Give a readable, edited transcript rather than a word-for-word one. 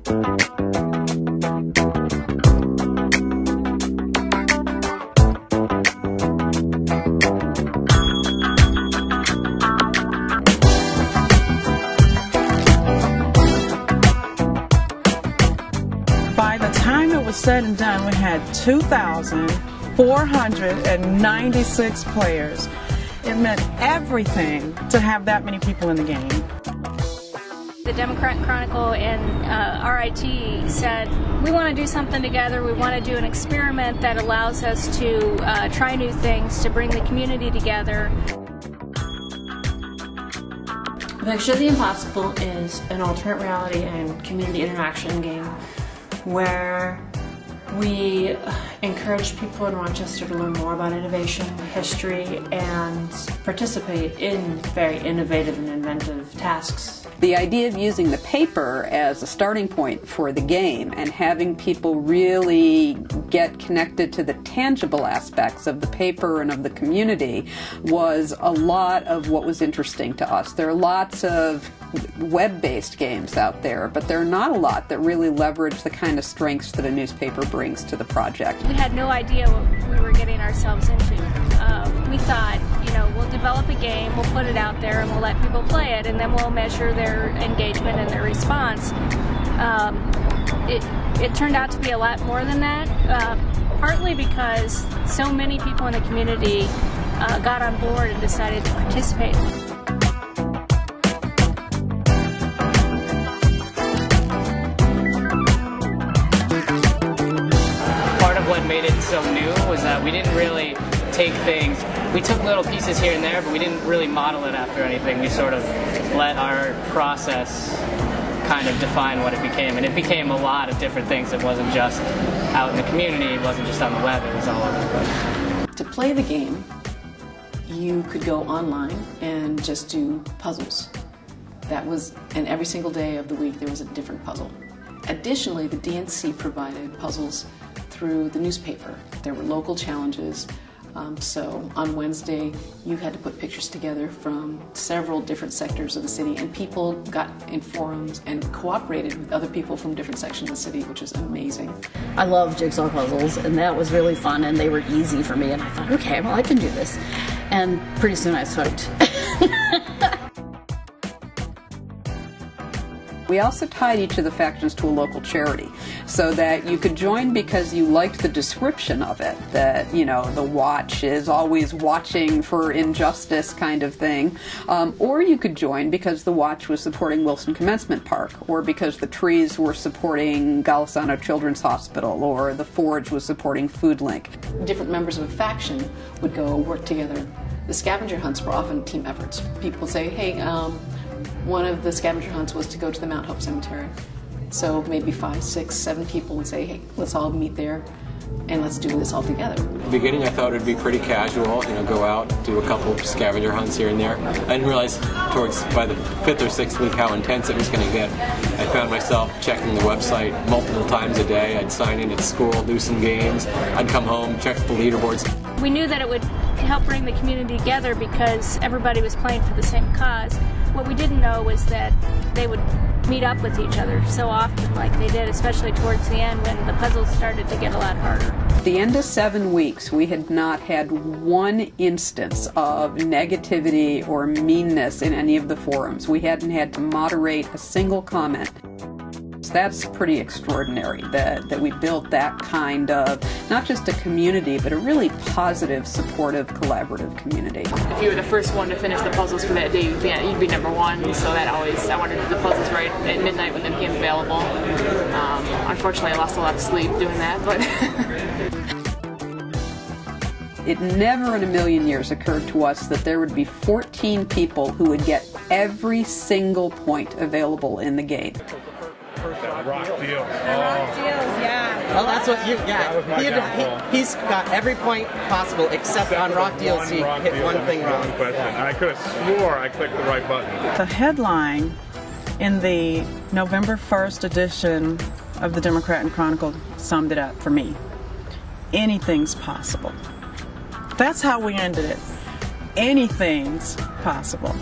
By the time it was said and done, we had 2,496 players. It meant everything to have that many people in the game. The Democrat Chronicle and RIT said, we want to do something together. We want to do an experiment that allows us to try new things, to bring the community together. Picture the Impossible is an alternate reality and community interaction game where we encourage people in Rochester to learn more about innovation, history, and participate in very innovative and inventive tasks. The idea of using the paper as a starting point for the game and having people really get connected to the tangible aspects of the paper and of the community was a lot of what was interesting to us. There are lots of web-based games out there, but there are not a lot that really leverage the kind of strengths that a newspaper brings to the project. We had no idea what we were getting ourselves into. We thought, you know, we'll develop a game, we'll put it out there, and we'll let people play it, and then we'll measure their engagement and their response. It turned out to be a lot more than that, partly because so many people in the community got on board and decided to participate. What made it so new was that we didn't really take things, we took little pieces here and there, but we didn't really model it after anything. We sort of let our process kind of define what it became, and it became a lot of different things. It wasn't just out in the community, it wasn't just on the web, it was all over the place. To play the game, you could go online and just do puzzles. And every single day of the week there was a different puzzle. Additionally, the DNC provided puzzles through the newspaper. There were local challenges, so on Wednesday you had to put pictures together from several different sectors of the city, and people got in forums and cooperated with other people from different sections of the city, which was amazing. I love jigsaw puzzles, and that was really fun, and they were easy for me, and I thought, okay, well, I can do this. And pretty soon I was hooked. We also tied each of the factions to a local charity so that you could join because you liked the description of it, that, you know, the watch is always watching for injustice kind of thing, or you could join because the watch was supporting Wilson Commencement Park, or because the trees were supporting Golisano Children's Hospital, or the forge was supporting Food Link. Different members of a faction would go work together. The scavenger hunts were often team efforts. People would say, hey, one of the scavenger hunts was to go to the Mount Hope Cemetery. So maybe 5, 6, 7 people would say, hey, let's all meet there and let's do this all together. In the beginning I thought it would be pretty casual, you know, go out, do a couple of scavenger hunts here and there. I didn't realize by the 5th or 6th week how intense it was going to get. I found myself checking the website multiple times a day. I'd sign in at school, do some games, I'd come home, check the leaderboards. We knew that it would help bring the community together because everybody was playing for the same cause. What we didn't know was that they would meet up with each other so often like they did, especially towards the end when the puzzles started to get a lot harder. At the end of 7 weeks, we had not had one instance of negativity or meanness in any of the forums. We hadn't had to moderate a single comment. That's pretty extraordinary that we built that kind of, not just a community, but a really positive, supportive, collaborative community. If you were the first one to finish the puzzles for that day, you'd be number one, so that always, I wanted to do the puzzles right at midnight when they became available. Unfortunately, I lost a lot of sleep doing that, but... It never in a million years occurred to us that there would be 14 people who would get every single point available in the game. Rock deals. Rock deals, yeah. Well, that's what he's got every point possible except on Rock Deals. He hit one thing wrong. I could have swore I clicked the right button. The headline in the November 1st edition of the Democrat and Chronicle summed it up for me. Anything's possible. That's how we ended it. Anything's possible.